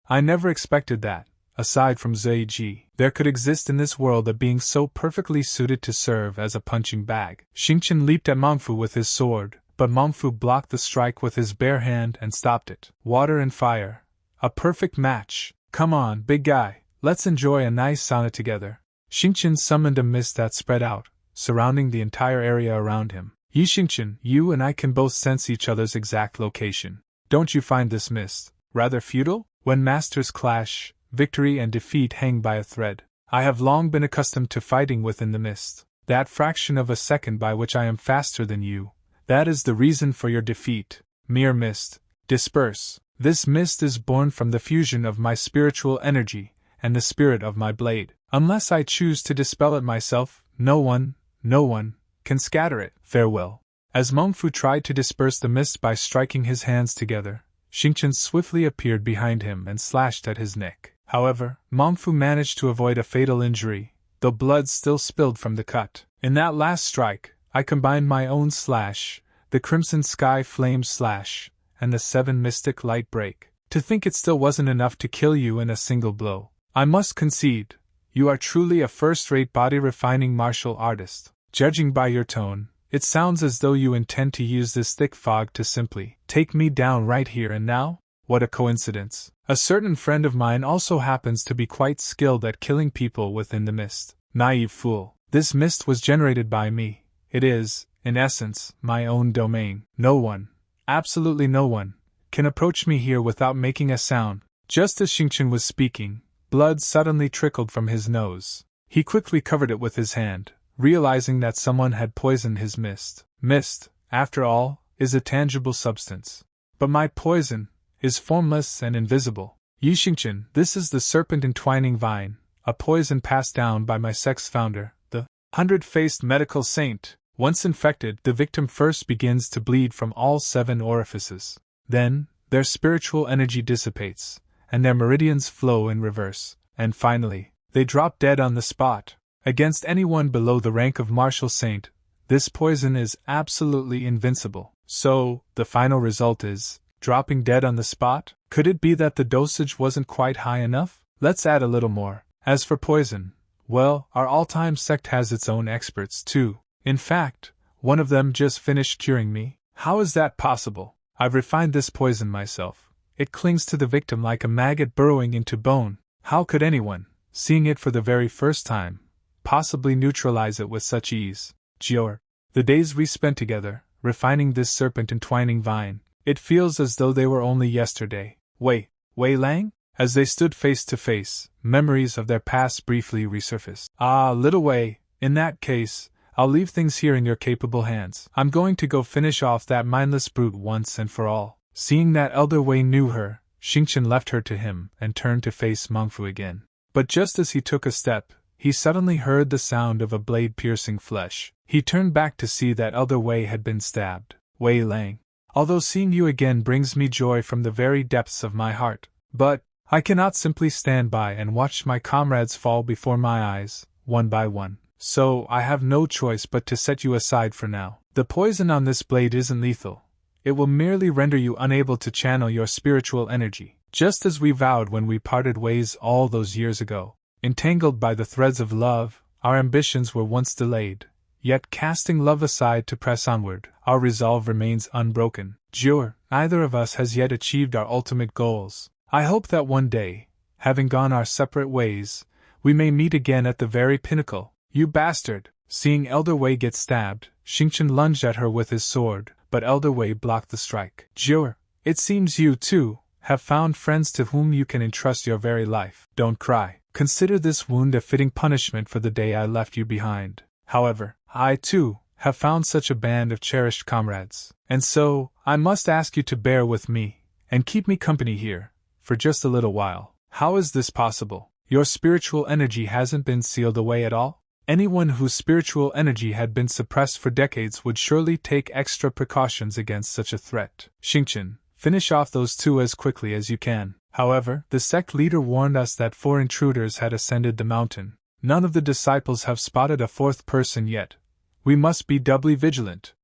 I never expected that, aside from Zeiji, there could exist in this world a being so perfectly suited to serve as a punching bag. Xingqian leaped at Mengfu with his sword, but Mengfu blocked the strike with his bare hand and stopped it. Water and fire. A perfect match. Come on, big guy, let's enjoy a nice sauna together. Xingqian summoned a mist that spread out, surrounding the entire area around him. Yi Xingqian, you and I can both sense each other's exact location. Don't you find this mist rather futile? When masters clash, victory and defeat hang by a thread. I have long been accustomed to fighting within the mist. That fraction of a second by which I am faster than you, that is the reason for your defeat. Mere mist. Disperse. This mist is born from the fusion of my spiritual energy and the spirit of my blade. Unless I choose to dispel it myself, no one can scatter it. Farewell. As Mengfu tried to disperse the mist by striking his hands together, Xingqian swiftly appeared behind him and slashed at his neck. However, Mengfu managed to avoid a fatal injury, though blood still spilled from the cut. In that last strike, I combined my own slash, the Crimson Sky Flame slash, and the 7 Mystic Light Break. To think it still wasn't enough to kill you in a single blow. I must concede, you are truly a first-rate body-refining martial artist. Judging by your tone, it sounds as though you intend to use this thick fog to simply take me down right here and now? What a coincidence. A certain friend of mine also happens to be quite skilled at killing people within the mist. Naive fool. This mist was generated by me. It is, in essence, my own domain. No one, absolutely no one, can approach me here without making a sound. Just as Xingqian was speaking, blood suddenly trickled from his nose. He quickly covered it with his hand, realizing that someone had poisoned his mist. Mist, after all, is a tangible substance. But my poison is formless and invisible. Yi Xingqian, this is the serpent entwining vine, a poison passed down by my sect's founder, the 100-faced medical saint. Once infected, the victim first begins to bleed from all 7 orifices. Then, their spiritual energy dissipates, and their meridians flow in reverse, and finally, they drop dead on the spot. Against anyone below the rank of martial saint, this poison is absolutely invincible. So, the final result is dropping dead on the spot? Could it be that the dosage wasn't quite high enough? Let's add a little more. As for poison, well, our all-time sect has its own experts too. In fact, one of them just finished curing me. How is that possible? I've refined this poison myself. It clings to the victim like a maggot burrowing into bone. How could anyone, seeing it for the very first time, possibly neutralize it with such ease? Jior, the days we spent together, refining this serpent entwining vine, it feels as though they were only yesterday. Wei Lang? As they stood face to face, memories of their past briefly resurfaced. Ah, little Wei, in that case, I'll leave things here in your capable hands. I'm going to go finish off that mindless brute once and for all. Seeing that Elder Wei knew her, Xingqian left her to him and turned to face Mengfu again. But just as he took a step, he suddenly heard the sound of a blade piercing flesh. He turned back to see that Elder Wei had been stabbed. Wei Lang, although seeing you again brings me joy from the very depths of my heart, but I cannot simply stand by and watch my comrades fall before my eyes, one by one. So I have no choice but to set you aside for now. The poison on this blade isn't lethal. It will merely render you unable to channel your spiritual energy, just as we vowed when we parted ways all those years ago. Entangled by the threads of love, our ambitions were once delayed, yet casting love aside to press onward, our resolve remains unbroken. Jior, neither of us has yet achieved our ultimate goals. I hope that one day, having gone our separate ways, we may meet again at the very pinnacle. You bastard! Seeing Elder Wei get stabbed, Xingqian lunged at her with his sword, but Elder Wei blocked the strike. Jior, it seems you, too, have found friends to whom you can entrust your very life. Don't cry. Consider this wound a fitting punishment for the day I left you behind. However, I, too, have found such a band of cherished comrades, and so, I must ask you to bear with me, and keep me company here, for just a little while. How is this possible? Your spiritual energy hasn't been sealed away at all? Anyone whose spiritual energy had been suppressed for decades would surely take extra precautions against such a threat. Xingqian, finish off those 2 as quickly as you can. However, the sect leader warned us that 4 intruders had ascended the mountain. None of the disciples have spotted a 4th person yet. We must be doubly vigilant.